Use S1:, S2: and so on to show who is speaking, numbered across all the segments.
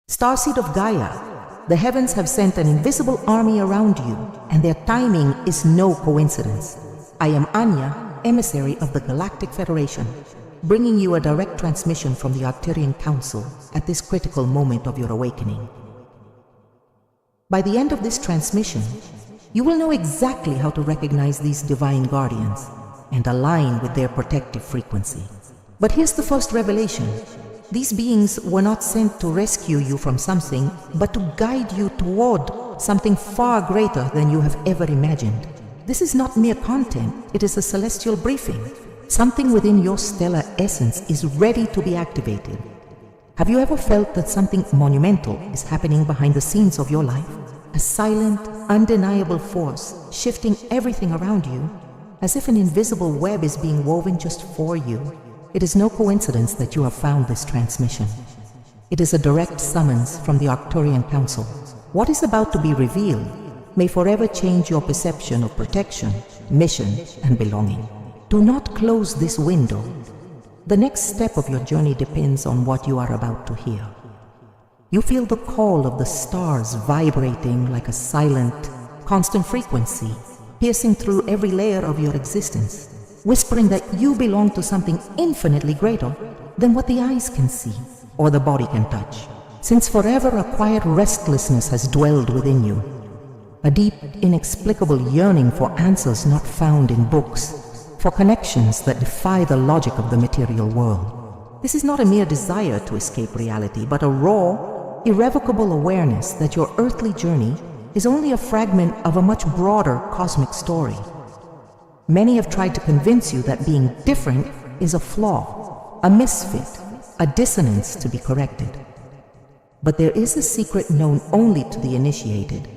S1: Starseed of Gaia, the heavens have sent an invisible army around you, and their timing is no coincidence. I am Anya, emissary of the Galactic Federation, bringing you a direct transmission from the Arcturian Council at this critical moment of your awakening. By the end of this transmission, you will know exactly how to recognize these divine guardians and align with their protective frequency. But here's the first revelation. These beings were not sent to rescue you from something, but to guide you toward something far greater than you have ever imagined. This is not mere content, it is a celestial briefing. Something within your stellar essence is ready to be activated. Have you ever felt that something monumental is happening behind the scenes of your life? A silent, undeniable force shifting everything around you, as if an invisible web is being woven just for you. It is no coincidence that you have found this transmission. It is a direct summons from the Arcturian Council. What is about to be revealed may forever change your perception of protection, mission, and belonging. Do not close this window. The next step of your journey depends on what you are about to hear. You feel the call of the stars vibrating like a silent, constant frequency, piercing through every layer of your existence, whispering that you belong to something infinitely greater than what the eyes can see or the body can touch. Since forever a quiet restlessness has dwelled within you, a deep, inexplicable yearning for answers not found in books, for connections that defy the logic of the material world. This is not a mere desire to escape reality, but a raw, irrevocable awareness that your earthly journey is only a fragment of a much broader cosmic story. Many have tried to convince you that being different is a flaw, a misfit, a dissonance to be corrected. But there is a secret known only to the initiated.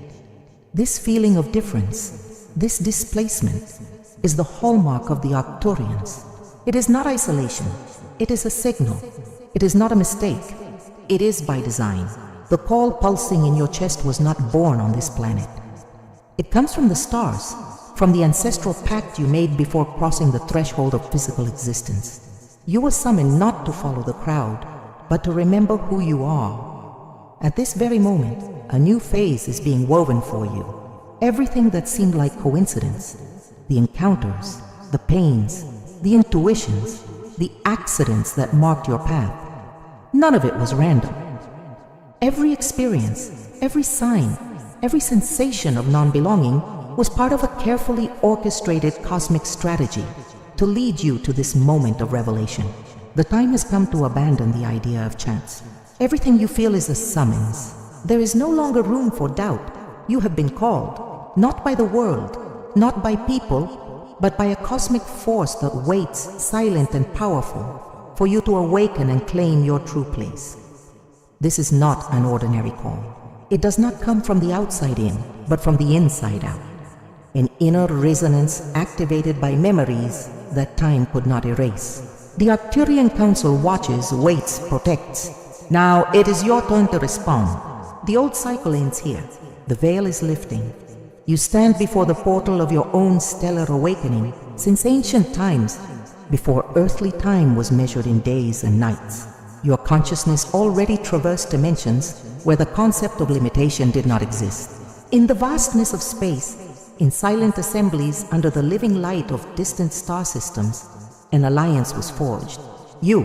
S1: This feeling of difference, this displacement, is the hallmark of the Arcturians. It is not isolation, it is a signal. It is not a mistake, it is by design. The call pulsing in your chest was not born on this planet. It comes from the stars, from the ancestral pact you made before crossing the threshold of physical existence. You were summoned not to follow the crowd, but to remember who you are. At this very moment, a new phase is being woven for you. Everything that seemed like coincidence, the encounters, the pains, the intuitions, the accidents that marked your path, none of it was random. Every experience, every sign, every sensation of non-belonging was part of a carefully orchestrated cosmic strategy to lead you to this moment of revelation. The time has come to abandon the idea of chance. Everything you feel is a summons. There is no longer room for doubt. You have been called, not by the world, not by people, but by a cosmic force that waits, silent and powerful, for you to awaken and claim your true place. This is not an ordinary call. It does not come from the outside in, but from the inside out. An inner resonance activated by memories that time could not erase. The Arcturian Council watches, waits, protects. Now it is your turn to respond. The old cycle ends here. The veil is lifting. You stand before the portal of your own stellar awakening since ancient times, before earthly time was measured in days and nights. Your consciousness already traversed dimensions where the concept of limitation did not exist. In the vastness of space, in silent assemblies under the living light of distant star systems, an alliance was forged. You,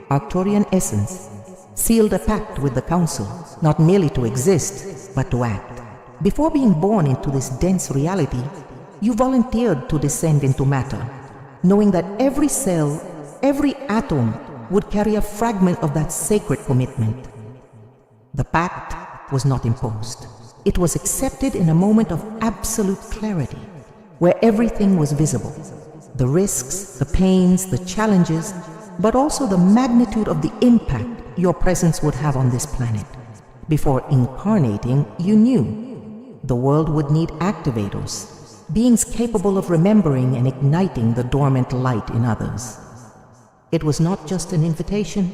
S1: Arcturian essence, sealed a pact with the Council, not merely to exist, but to act. Before being born into this dense reality, you volunteered to descend into matter, knowing that every cell, every atom would carry a fragment of that sacred commitment. The pact was not imposed. It was accepted in a moment of absolute clarity, where everything was visible. The risks, the pains, the challenges, but also the magnitude of the impact your presence would have on this planet. Before incarnating, you knew the world would need activators, beings capable of remembering and igniting the dormant light in others. It was not just an invitation,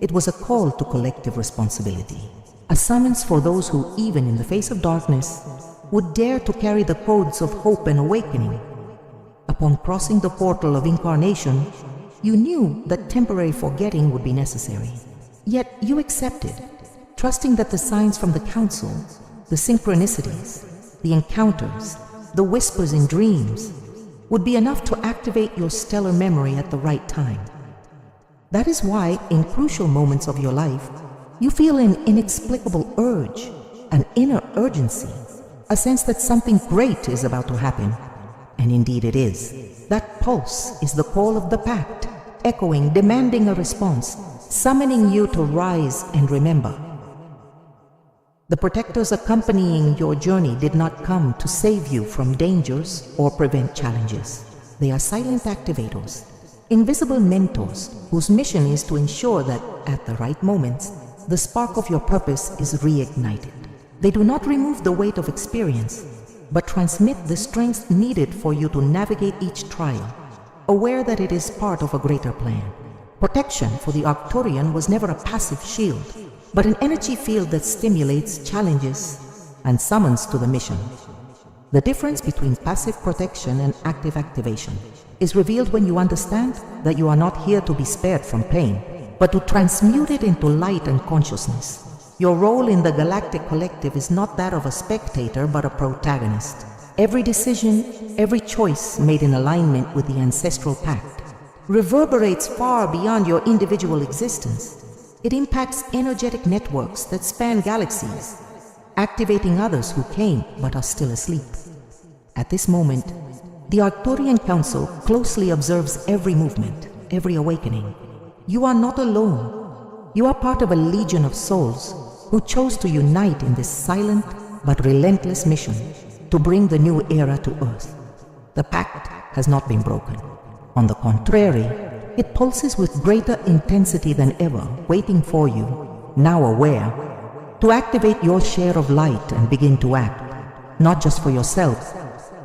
S1: it was a call to collective responsibility. A summons for those who, even in the face of darkness, would dare to carry the codes of hope and awakening. Upon crossing the portal of incarnation, you knew that temporary forgetting would be necessary. Yet you accepted, trusting that the signs from the Council, the synchronicities, the encounters, the whispers in dreams, would be enough to activate your stellar memory at the right time. That is why, in crucial moments of your life, you feel an inexplicable urge, an inner urgency, a sense that something great is about to happen. And indeed it is. That pulse is the call of the pact, echoing, demanding a response, summoning you to rise and remember. The protectors accompanying your journey did not come to save you from dangers or prevent challenges. They are silent activators, invisible mentors whose mission is to ensure that, at the right moments, the spark of your purpose is reignited. They do not remove the weight of experience, but transmit the strength needed for you to navigate each trial, aware that it is part of a greater plan. Protection for the Arcturian was never a passive shield, but an energy field that stimulates, challenges, and summons to the mission. The difference between passive protection and active activation is revealed when you understand that you are not here to be spared from pain, but to transmute it into light and consciousness. Your role in the Galactic Collective is not that of a spectator, but a protagonist. Every decision, every choice made in alignment with the ancestral pact reverberates far beyond your individual existence. It impacts energetic networks that span galaxies, activating others who came but are still asleep. At this moment, the Arcturian Council closely observes every movement, every awakening. You are not alone. You are part of a legion of souls who chose to unite in this silent but relentless mission to bring the new era to Earth. The pact has not been broken. On the contrary, it pulses with greater intensity than ever, waiting for you, now aware, to activate your share of light and begin to act, not just for yourself,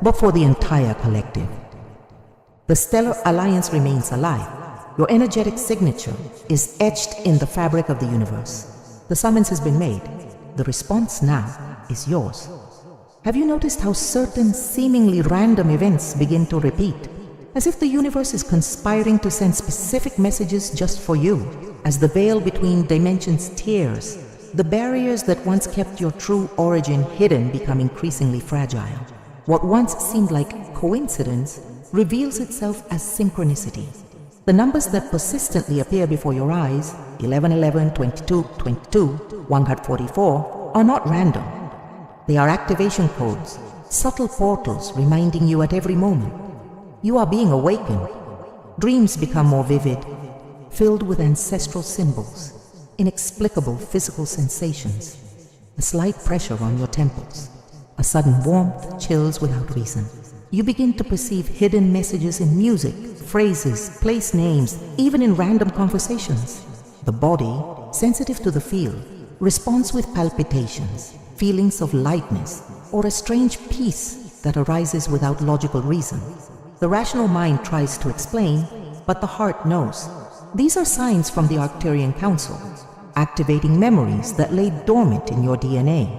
S1: but for the entire collective. The Stellar Alliance remains alive. Your energetic signature is etched in the fabric of the universe. The summons has been made. The response now is yours. Have you noticed how certain seemingly random events begin to repeat? As if the universe is conspiring to send specific messages just for you. As the veil between dimensions tears, the barriers that once kept your true origin hidden become increasingly fragile. What once seemed like coincidence reveals itself as synchronicity. The numbers that persistently appear before your eyes, 11, 11, 22, 22, 144, are not random. They are activation codes, subtle portals reminding you at every moment. You are being awakened. Dreams become more vivid, filled with ancestral symbols, inexplicable physical sensations, a slight pressure on your temples, a sudden warmth, chills without reason. You begin to perceive hidden messages in music, phrases, place names, even in random conversations. The body, sensitive to the field, responds with palpitations, feelings of lightness, or a strange peace that arises without logical reason. The rational mind tries to explain, but the heart knows. These are signs from the Arcturian Council, activating memories that lay dormant in your DNA.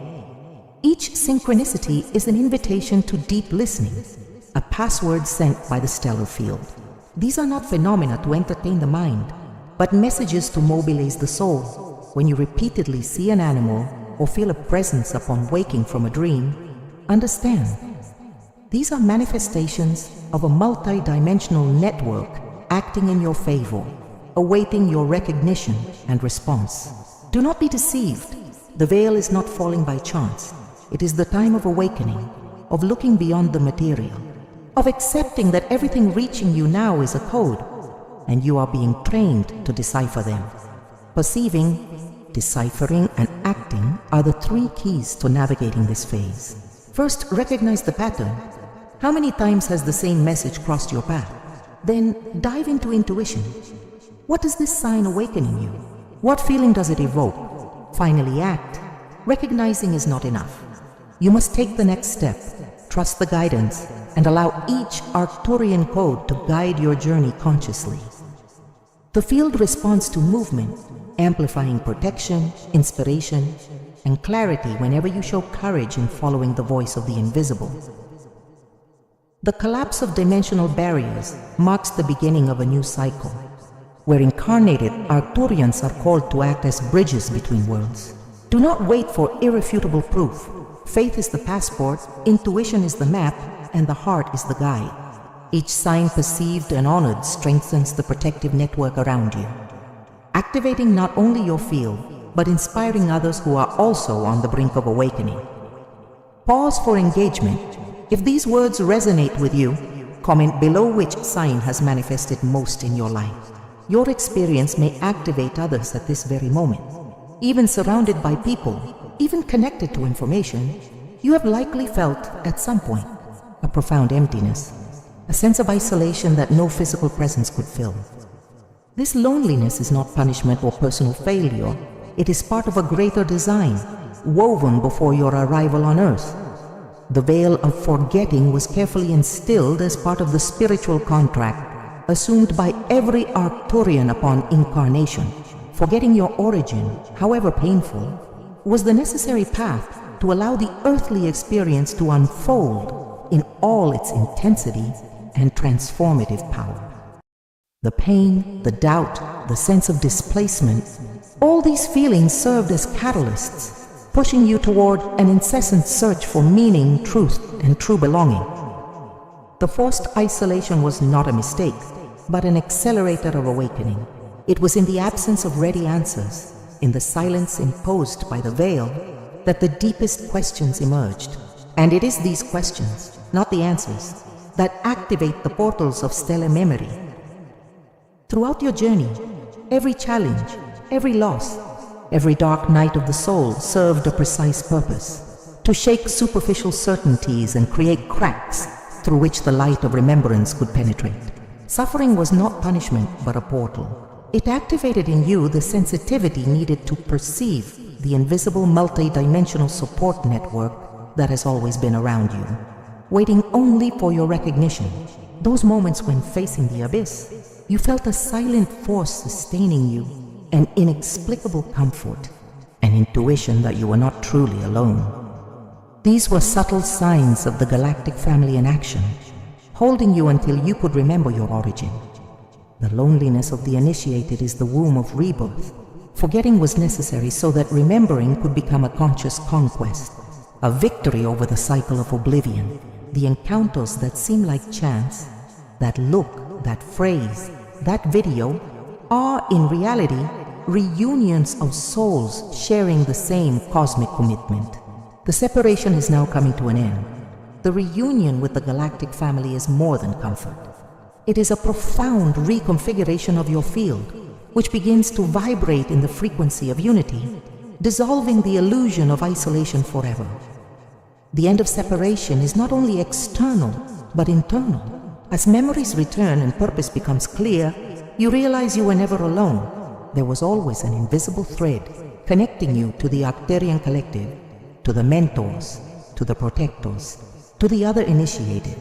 S1: Each synchronicity is an invitation to deep listening, a password sent by the stellar field. These are not phenomena to entertain the mind, but messages to mobilize the soul. When you repeatedly see an animal or feel a presence upon waking from a dream, understand. These are manifestations of a multi-dimensional network acting in your favor, awaiting your recognition and response. Do not be deceived. The veil is not falling by chance. It is the time of awakening, of looking beyond the material, of accepting that everything reaching you now is a code, and you are being trained to decipher them. Perceiving, deciphering, and acting are the three keys to navigating this phase. First, recognize the pattern. How many times has the same message crossed your path? Then dive into intuition. What is this sign awakening you? What feeling does it evoke? Finally act. Recognizing is not enough. You must take the next step, trust the guidance, and allow each Arcturian code to guide your journey consciously. The field responds to movement, amplifying protection, inspiration, and clarity whenever you show courage in following the voice of the invisible. The collapse of dimensional barriers marks the beginning of a new cycle, where incarnated Arcturians are called to act as bridges between worlds, Do not wait for irrefutable proof. Faith is the passport, intuition is the map, and the heart is the guide. Each sign perceived and honored strengthens the protective network around you, activating not only your field, but inspiring others who are also on the brink of awakening. Pause for engagement. If these words resonate with you, comment below which sign has manifested most in your life. Your experience may activate others at this very moment. Even surrounded by people, even connected to information, you have likely felt, at some point, a profound emptiness, a sense of isolation that no physical presence could fill. This loneliness is not punishment or personal failure. It is part of a greater design, woven before your arrival on Earth. The veil of forgetting was carefully instilled as part of the spiritual contract assumed by every Arcturian upon incarnation. Forgetting your origin, however painful, was the necessary path to allow the earthly experience to unfold in all its intensity and transformative power. The pain, the doubt, the sense of displacement, all these feelings served as catalysts, pushing you toward an incessant search for meaning, truth, and true belonging. The forced isolation was not a mistake, but an accelerator of awakening. It was in the absence of ready answers, in the silence imposed by the veil, that the deepest questions emerged. And it is these questions, not the answers, that activate the portals of stellar memory. Throughout your journey, every challenge, every loss, every dark night of the soul served a precise purpose: to shake superficial certainties and create cracks through which the light of remembrance could penetrate. Suffering was not punishment, but a portal. It activated in you the sensitivity needed to perceive the invisible multi-dimensional support network that has always been around you, waiting only for your recognition. Those moments when facing the abyss, you felt a silent force sustaining you, an inexplicable comfort, an intuition that you were not truly alone. These were subtle signs of the Galactic family in action, holding you until you could remember your origin. The loneliness of the initiated is the womb of rebirth. Forgetting was necessary so that remembering could become a conscious conquest, a victory over the cycle of oblivion. The encounters that seem like chance, that look, that phrase, that video, are in reality reunions of souls sharing the same cosmic commitment. The separation is now coming to an end. The reunion with the Galactic family is more than comfort. It is a profound reconfiguration of your field, which begins to vibrate in the frequency of unity, dissolving the illusion of isolation forever. The end of separation is not only external, but internal. As memories return and purpose becomes clear, you realize you were never alone. There was always an invisible thread connecting you to the Arcturian collective, to the mentors, to the protectors, to the other initiated.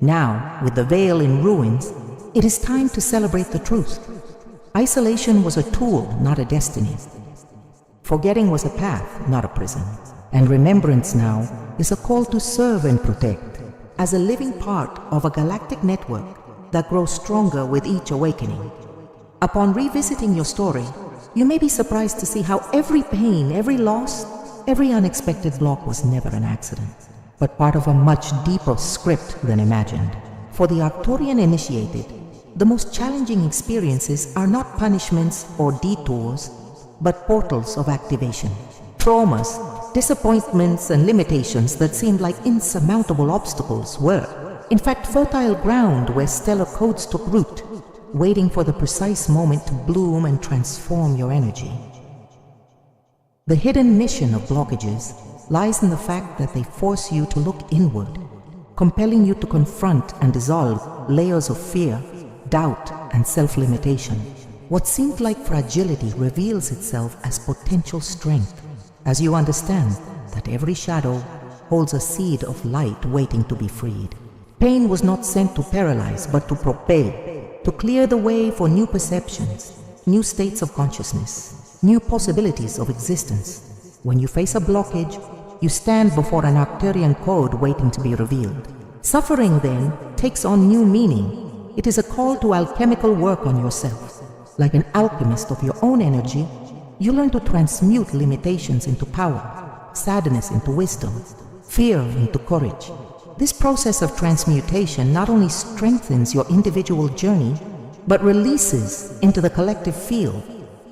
S1: Now, with the veil in ruins, it is time to celebrate the truth. Isolation was a tool, not a destiny. Forgetting was a path, not a prison. And remembrance now is a call to serve and protect, as a living part of a galactic network that grows stronger with each awakening. Upon revisiting your story, you may be surprised to see how every pain, every loss, every unexpected block was never an accident, but part of a much deeper script than imagined. For the Arcturian initiated, the most challenging experiences are not punishments or detours, but portals of activation. Traumas, disappointments, and limitations that seemed like insurmountable obstacles were, in fact, fertile ground where stellar codes took root, waiting for the precise moment to bloom and transform your energy. The hidden mission of blockages lies in the fact that they force you to look inward, compelling you to confront and dissolve layers of fear, doubt, and self-limitation. What seemed like fragility reveals itself as potential strength, as you understand that every shadow holds a seed of light waiting to be freed. Pain was not sent to paralyze, but to propel, to clear the way for new perceptions, new states of consciousness, new possibilities of existence. When you face a blockage, you stand before an Arcturian code waiting to be revealed. Suffering, then, takes on new meaning. It is a call to alchemical work on yourself. Like an alchemist of your own energy, you learn to transmute limitations into power, sadness into wisdom, fear into courage. This process of transmutation not only strengthens your individual journey, but releases into the collective field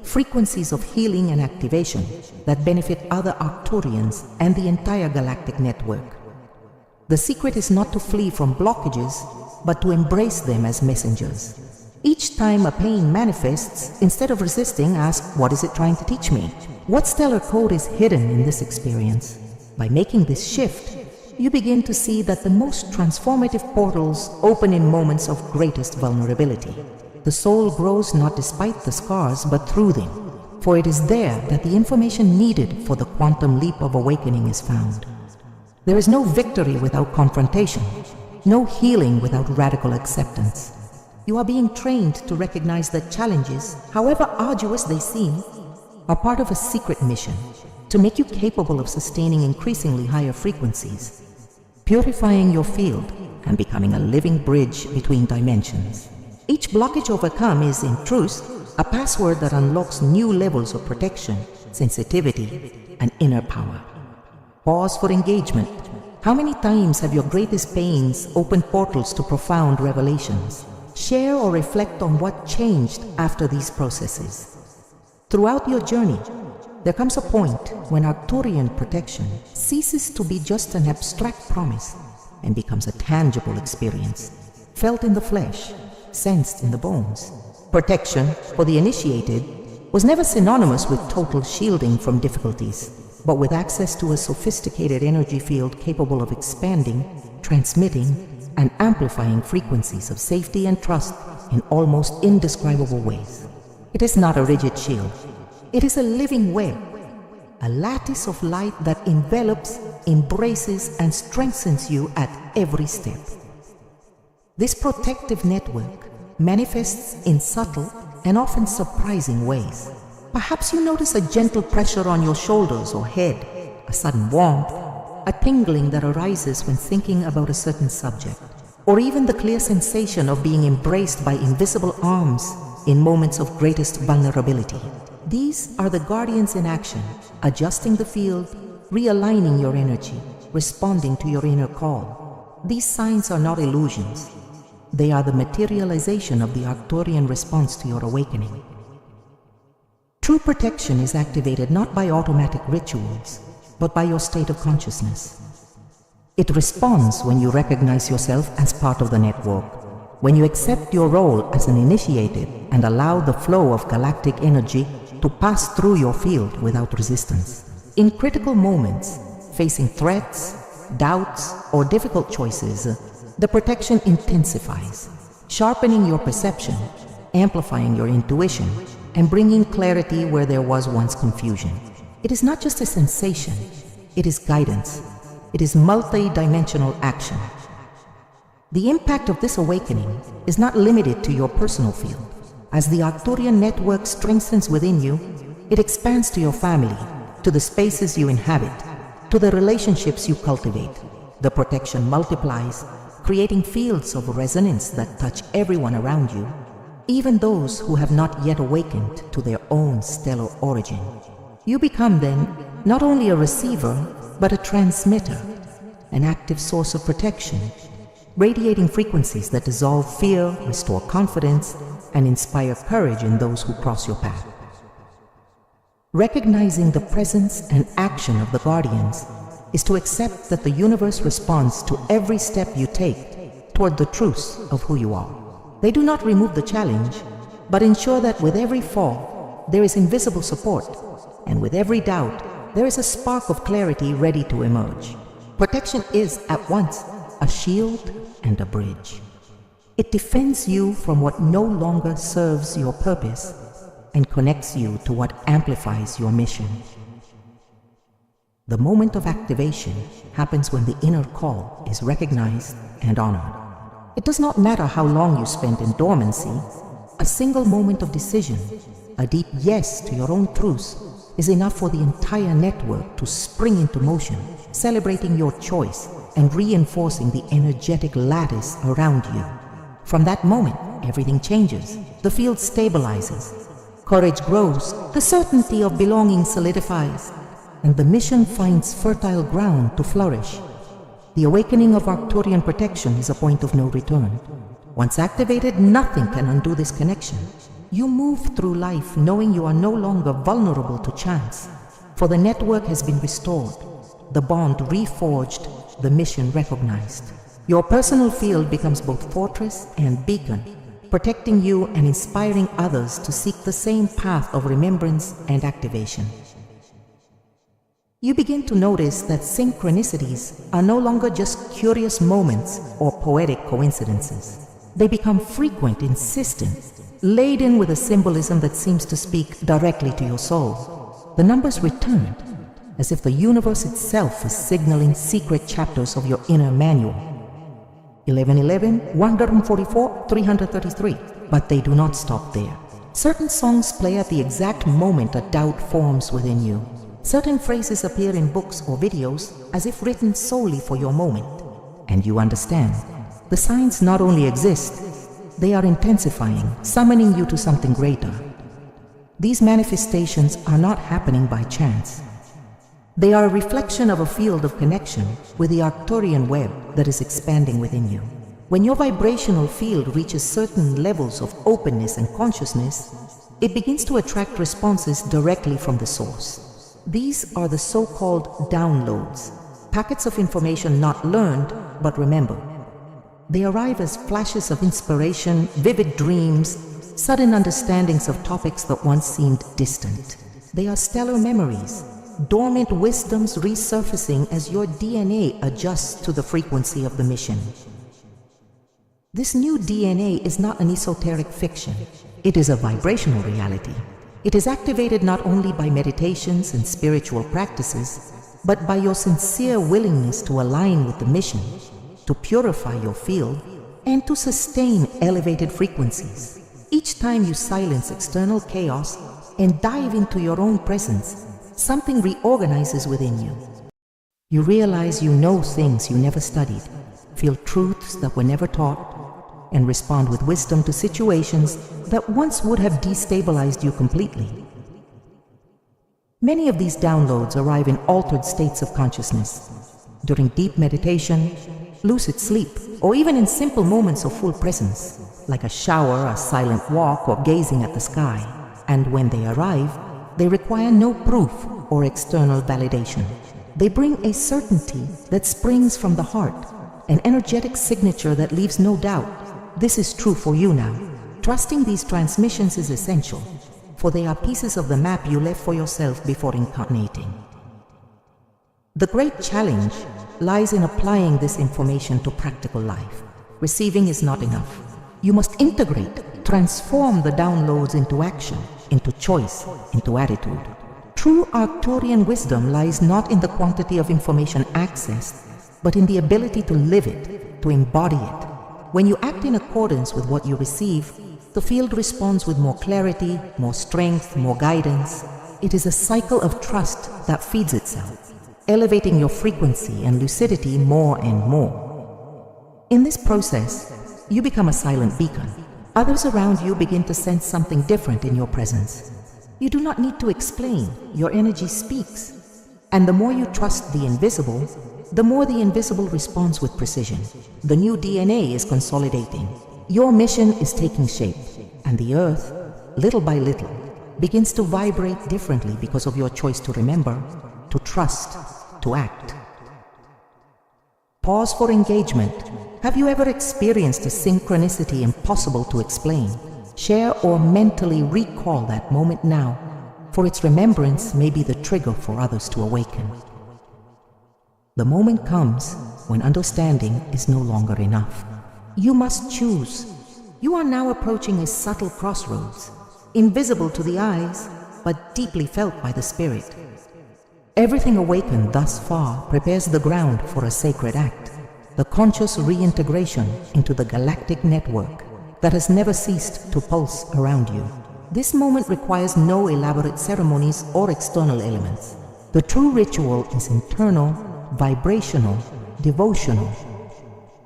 S1: frequencies of healing and activation that benefit other Arcturians and the entire galactic network. The secret is not to flee from blockages, but to embrace them as messengers. Each time a pain manifests, instead of resisting, ask, what is it trying to teach me? What stellar code is hidden in this experience? By making this shift, you begin to see that the most transformative portals open in moments of greatest vulnerability. The soul grows not despite the scars, but through them, for it is there that the information needed for the quantum leap of awakening is found. There is no victory without confrontation, no healing without radical acceptance. You are being trained to recognize that challenges, however arduous they seem, are part of a secret mission to make you capable of sustaining increasingly higher frequencies, purifying your field and becoming a living bridge between dimensions. Each blockage overcome is, in truth, a password that unlocks new levels of protection, sensitivity, and inner power. Pause for engagement. How many times have your greatest pains opened portals to profound revelations? Share or reflect on what changed after these processes. Throughout your journey, there comes a point when Arcturian protection ceases to be just an abstract promise and becomes a tangible experience, felt in the flesh, sensed in the bones. Protection, for the initiated, was never synonymous with total shielding from difficulties, but with access to a sophisticated energy field capable of expanding, transmitting, and amplifying frequencies of safety and trust in almost indescribable ways. It is not a rigid shield. It is a living web, a lattice of light that envelops, embraces, and strengthens you at every step. This protective network manifests in subtle and often surprising ways. Perhaps you notice a gentle pressure on your shoulders or head, a sudden warmth, a tingling that arises when thinking about a certain subject, or even the clear sensation of being embraced by invisible arms in moments of greatest vulnerability. These are the guardians in action, adjusting the field, realigning your energy, responding to your inner call. These signs are not illusions. They are the materialization of the Arcturian response to your awakening. True protection is activated not by automatic rituals, but by your state of consciousness. It responds when you recognize yourself as part of the network, when you accept your role as an initiated and allow the flow of galactic energy to pass through your field without resistance. In critical moments, facing threats, doubts, or difficult choices, the protection intensifies, sharpening your perception, amplifying your intuition, and bringing clarity where there was once confusion. It is not just a sensation, it is guidance. It is multi-dimensional action. The impact of this awakening is not limited to your personal field. As the Arcturian network strengthens within you, it expands to your family, to the spaces you inhabit, to the relationships you cultivate. The protection multiplies, creating fields of resonance that touch everyone around you, even those who have not yet awakened to their own stellar origin. You become then not only a receiver, but a transmitter, an active source of protection, radiating frequencies that dissolve fear, restore confidence, and inspire courage in those who cross your path. Recognizing the presence and action of the guardians is to accept that the universe responds to every step you take toward the truth of who you are. They do not remove the challenge, but ensure that with every fall, there is invisible support, and with every doubt, there is a spark of clarity ready to emerge. Protection is, at once, a shield and a bridge. It defends you from what no longer serves your purpose and connects you to what amplifies your mission. The moment of activation happens when the inner call is recognized and honored. It does not matter how long you spent in dormancy, a single moment of decision, a deep yes to your own truth, is enough for the entire network to spring into motion, celebrating your choice and reinforcing the energetic lattice around you. From that moment, everything changes. The field stabilizes. Courage grows, the certainty of belonging solidifies, and the mission finds fertile ground to flourish. The awakening of Arcturian protection is a point of no return. Once activated, nothing can undo this connection. You move through life knowing you are no longer vulnerable to chance, for the network has been restored, the bond reforged, the mission recognized. Your personal field becomes both fortress and beacon, protecting you and inspiring others to seek the same path of remembrance and activation. You begin to notice that synchronicities are no longer just curious moments or poetic coincidences. They become frequent, insistent, laden with a symbolism that seems to speak directly to your soul. The numbers returned, as if the universe itself is signaling secret chapters of your inner manual. 1111, 144, 333. But they do not stop there. Certain songs play at the exact moment a doubt forms within you. Certain phrases appear in books or videos as if written solely for your moment. And you understand. The signs not only exist, they are intensifying, summoning you to something greater. These manifestations are not happening by chance. They are a reflection of a field of connection with the Arcturian web that is expanding within you. When your vibrational field reaches certain levels of openness and consciousness, it begins to attract responses directly from the source. These are the so-called downloads, packets of information not learned but remembered. They arrive as flashes of inspiration, vivid dreams, sudden understandings of topics that once seemed distant. They are stellar memories, dormant wisdoms resurfacing as your DNA adjusts to the frequency of the mission. This new DNA is not an esoteric fiction. It is a vibrational reality. It is activated not only by meditations and spiritual practices, but by your sincere willingness to align with the mission, to purify your field, and to sustain elevated frequencies. Each time you silence external chaos and dive into your own presence, something reorganizes within you. You realize you know things you never studied, feel truths that were never taught, and respond with wisdom to situations that once would have destabilized you completely. Many of these downloads arrive in altered states of consciousness, during deep meditation, lucid sleep, or even in simple moments of full presence, like a shower, a silent walk, or gazing at the sky. And when they arrive, they require no proof or external validation. They bring a certainty that springs from the heart, an energetic signature that leaves no doubt. This is true for you now. Trusting these transmissions is essential, for they are pieces of the map you left for yourself before incarnating. The great challenge lies in applying this information to practical life. Receiving is not enough. You must integrate, transform the downloads into action, into choice, into attitude. True Arcturian wisdom lies not in the quantity of information accessed, but in the ability to live it, to embody it. When you act in accordance with what you receive, the field responds with more clarity, more strength, more guidance. It is a cycle of trust that feeds itself, elevating your frequency and lucidity more and more. In this process, you become a silent beacon. Others around you begin to sense something different in your presence. You do not need to explain, your energy speaks. And the more you trust the invisible, the more the invisible responds with precision. The new DNA is consolidating. Your mission is taking shape, and the earth, little by little, begins to vibrate differently because of your choice to remember, to trust, to act. Pause for engagement. Have you ever experienced a synchronicity impossible to explain? Share or mentally recall that moment now, for its remembrance may be the trigger for others to awaken. The moment comes when understanding is no longer enough. You must choose. You are now approaching a subtle crossroads, invisible to the eyes, but deeply felt by the spirit. Everything awakened thus far prepares the ground for a sacred act, the conscious reintegration into the galactic network that has never ceased to pulse around you. This moment requires no elaborate ceremonies or external elements. The true ritual is internal, vibrational, devotional,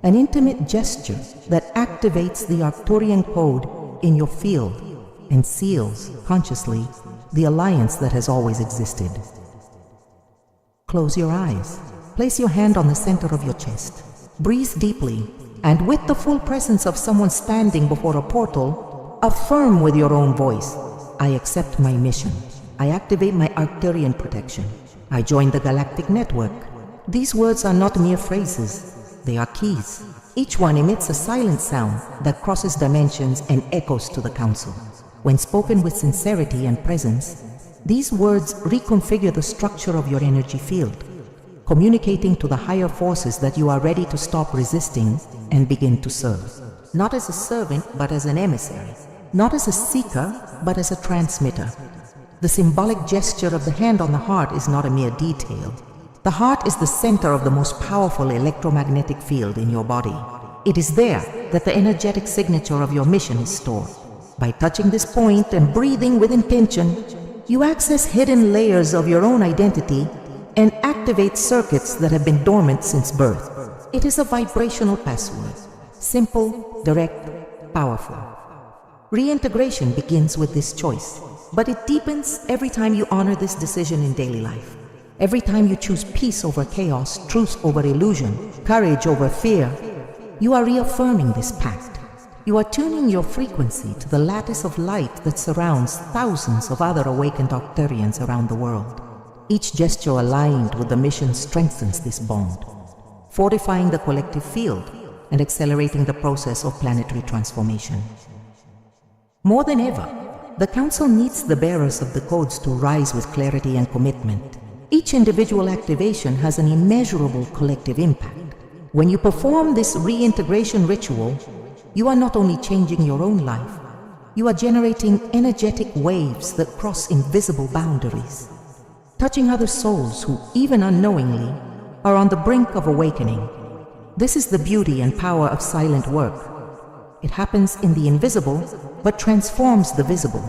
S1: an intimate gesture that activates the Arcturian code in your field and seals, consciously, the alliance that has always existed. Close your eyes. Place your hand on the center of your chest. Breathe deeply, and with the full presence of someone standing before a portal, affirm with your own voice, I accept my mission. I activate my Arcturian protection. I join the Galactic network. These words are not mere phrases. They are keys. Each one emits a silent sound that crosses dimensions and echoes to the Council. When spoken with sincerity and presence, these words reconfigure the structure of your energy field, communicating to the higher forces that you are ready to stop resisting and begin to serve. Not as a servant, but as an emissary. Not as a seeker, but as a transmitter. The symbolic gesture of the hand on the heart is not a mere detail. The heart is the center of the most powerful electromagnetic field in your body. It is there that the energetic signature of your mission is stored. By touching this point and breathing with intention, you access hidden layers of your own identity and activate circuits that have been dormant since birth. It is a vibrational password. Simple, direct, powerful. Reintegration begins with this choice, but it deepens every time you honor this decision in daily life. Every time you choose peace over chaos, truth over illusion, courage over fear, you are reaffirming this pact. You are tuning your frequency to the lattice of light that surrounds thousands of other awakened Arcturians around the world. Each gesture aligned with the mission strengthens this bond, fortifying the collective field and accelerating the process of planetary transformation. More than ever, the Council needs the bearers of the codes to rise with clarity and commitment. Each individual activation has an immeasurable collective impact. When you perform this reintegration ritual, you are not only changing your own life, you are generating energetic waves that cross invisible boundaries, touching other souls who, even unknowingly, are on the brink of awakening. This is the beauty and power of silent work. It happens in the invisible, but transforms the visible.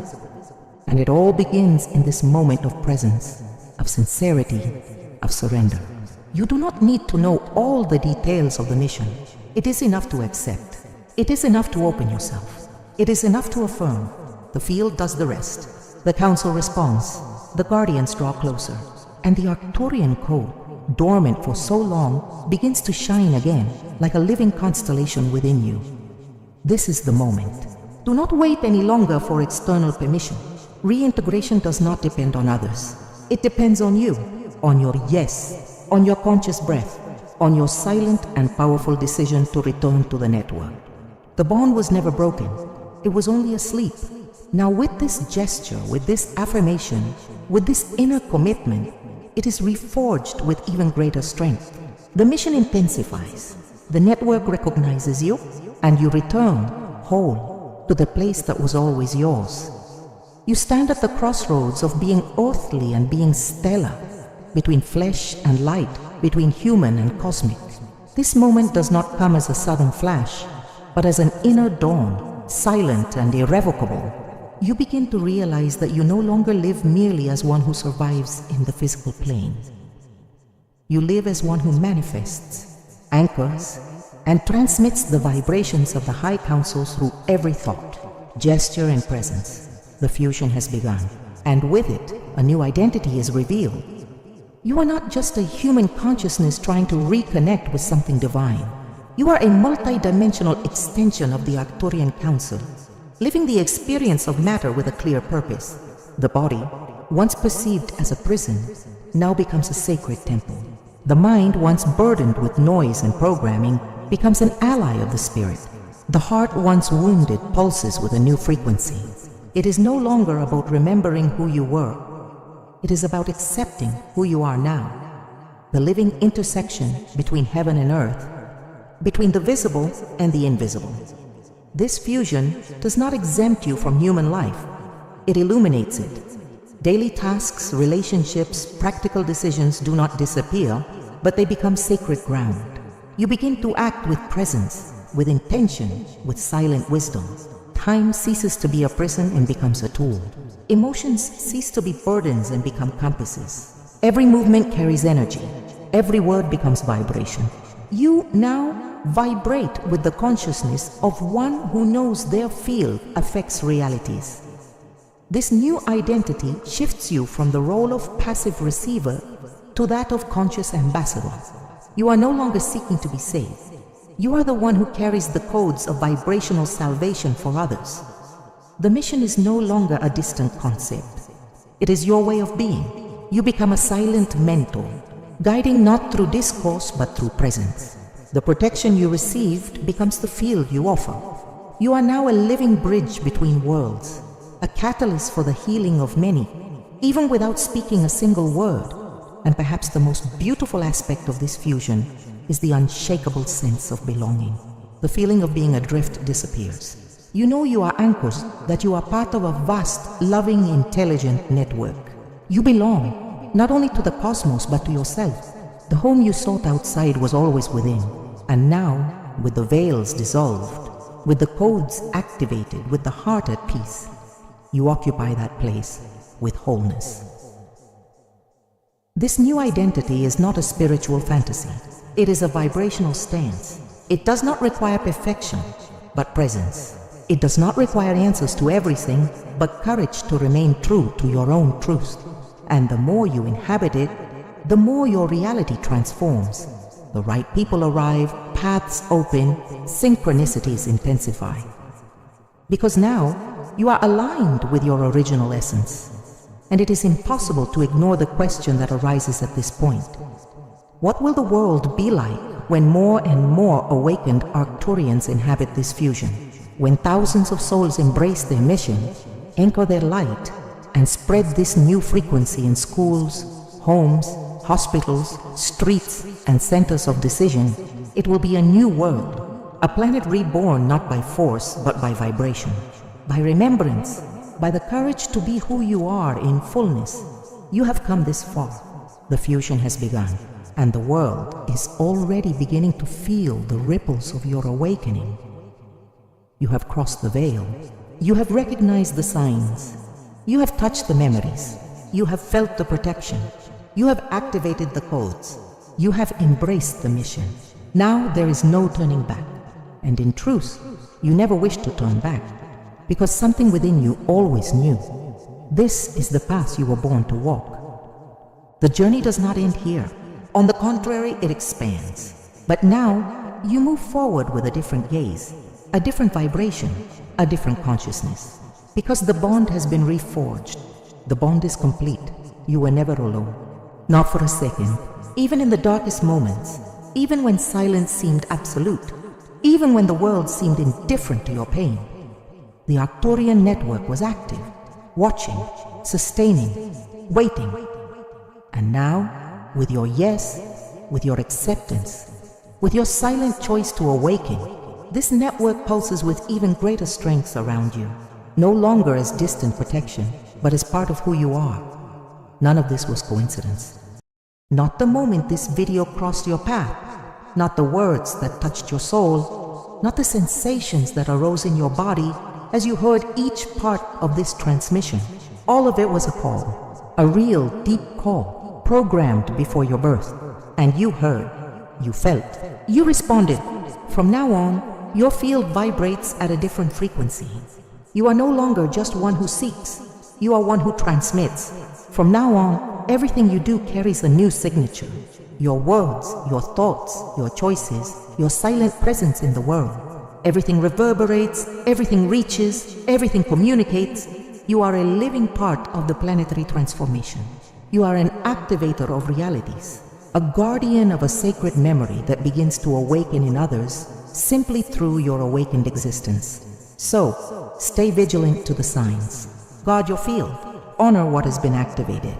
S1: And it all begins in this moment of presence, of sincerity, of surrender. You do not need to know all the details of the mission. It is enough to accept. It is enough to open yourself. It is enough to affirm. The field does the rest. The Council responds. The Guardians draw closer. And the Arcturian code, dormant for so long, begins to shine again, like a living constellation within you. This is the moment. Do not wait any longer for external permission. Reintegration does not depend on others. It depends on you, on your yes, on your conscious breath, on your silent and powerful decision to return to the network. The bond was never broken. It was only asleep. Now with this gesture, with this affirmation, with this inner commitment, it is reforged with even greater strength. The mission intensifies. The network recognizes you, and you return, whole, to the place that was always yours. You stand at the crossroads of being earthly and being stellar, between flesh and light, between human and cosmic. This moment does not come as a sudden flash, but as an inner dawn, silent and irrevocable. You begin to realize that you no longer live merely as one who survives in the physical plane. You live as one who manifests, anchors, and transmits the vibrations of the High Councils through every thought, gesture, and presence. The fusion has begun, and with it, a new identity is revealed. You are not just a human consciousness trying to reconnect with something divine. You are a multi-dimensional extension of the Arcturian Council, living the experience of matter with a clear purpose. The body, once perceived as a prison, now becomes a sacred temple. The mind, once burdened with noise and programming, becomes an ally of the spirit. The heart, once wounded, pulses with a new frequency. It is no longer about remembering who you were. It is about accepting who you are now. The living intersection between heaven and earth, between the visible and the invisible. This fusion does not exempt you from human life. It illuminates it. Daily tasks, relationships, practical decisions do not disappear, but they become sacred ground. You begin to act with presence, with intention, with silent wisdom. Time ceases to be a prison and becomes a tool. Emotions cease to be burdens and become compasses. Every movement carries energy. Every word becomes vibration. You now vibrate with the consciousness of one who knows their field affects realities. This new identity shifts you from the role of passive receiver to that of conscious ambassador. You are no longer seeking to be saved. You are the one who carries the codes of vibrational salvation for others. The mission is no longer a distant concept. It is your way of being. You become a silent mentor, guiding not through discourse but through presence. The protection you received becomes the field you offer. You are now a living bridge between worlds, a catalyst for the healing of many, even without speaking a single word. And perhaps the most beautiful aspect of this fusion is the unshakable sense of belonging. The feeling of being adrift disappears. You know you are anchors, that you are part of a vast, loving, intelligent network. You belong, not only to the cosmos, but to yourself. The home you sought outside was always within. And now, with the veils dissolved, with the codes activated, with the heart at peace, you occupy that place with wholeness. This new identity is not a spiritual fantasy. It is a vibrational stance. It does not require perfection, but presence. It does not require answers to everything, but courage to remain true to your own truth. And the more you inhabit it, the more your reality transforms. The right people arrive, paths open, synchronicities intensify. Because now, you are aligned with your original essence. And it is impossible to ignore the question that arises at this point. What will the world be like when more and more awakened Arcturians inhabit this fusion? When thousands of souls embrace their mission, anchor their light, and spread this new frequency in schools, homes, hospitals, streets, and centers of decision, it will be a new world, a planet reborn not by force but by vibration, by remembrance, by the courage to be who you are in fullness. You have come this far. The fusion has begun, and the world is already beginning to feel the ripples of your awakening. You have crossed the veil. You have recognized the signs. You have touched the memories. You have felt the protection. You have activated the codes. You have embraced the mission. Now there is no turning back. And in truth, you never wished to turn back, because something within you always knew. This is the path you were born to walk. The journey does not end here. On the contrary, it expands. But now, you move forward with a different gaze, a different vibration, a different consciousness. Because the bond has been reforged. The bond is complete. You were never alone. Not for a second. Even in the darkest moments, even when silence seemed absolute, even when the world seemed indifferent to your pain, the Arcturian network was active, watching, sustaining, waiting. And now, with your yes, with your acceptance, with your silent choice to awaken, this network pulses with even greater strength around you, no longer as distant protection, but as part of who you are. None of this was coincidence. Not the moment this video crossed your path, not the words that touched your soul, not the sensations that arose in your body as you heard each part of this transmission. All of it was a call, a real deep call, programmed before your birth. And you heard, you felt, you responded. From now on, your field vibrates at a different frequency. You are no longer just one who seeks, you are one who transmits. From now on, everything you do carries a new signature. Your words, your thoughts, your choices, your silent presence in the world. Everything reverberates, everything reaches, everything communicates. You are a living part of the planetary transformation. You are an activator of realities, a guardian of a sacred memory that begins to awaken in others simply through your awakened existence. So, stay vigilant to the signs. Guard your field. Honor what has been activated.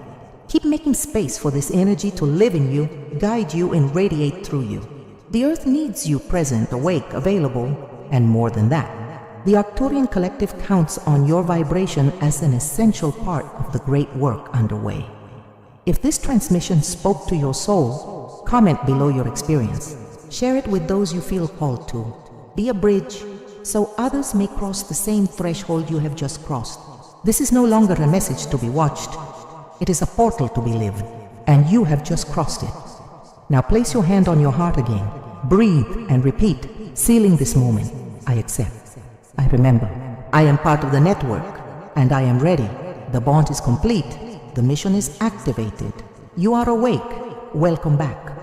S1: Keep making space for this energy to live in you, guide you, and radiate through you. The Earth needs you present, awake, available, and more than that. The Arcturian Collective counts on your vibration as an essential part of the great work underway. If this transmission spoke to your soul, comment below your experience. Share it with those you feel called to. Be a bridge, so others may cross the same threshold you have just crossed. This is no longer a message to be watched. It is a portal to be lived, and you have just crossed it. Now place your hand on your heart again. Breathe and repeat, sealing this moment. I accept. I remember. I am part of the network. and I am ready. The bond is complete. The mission is activated. You are awake. Welcome back.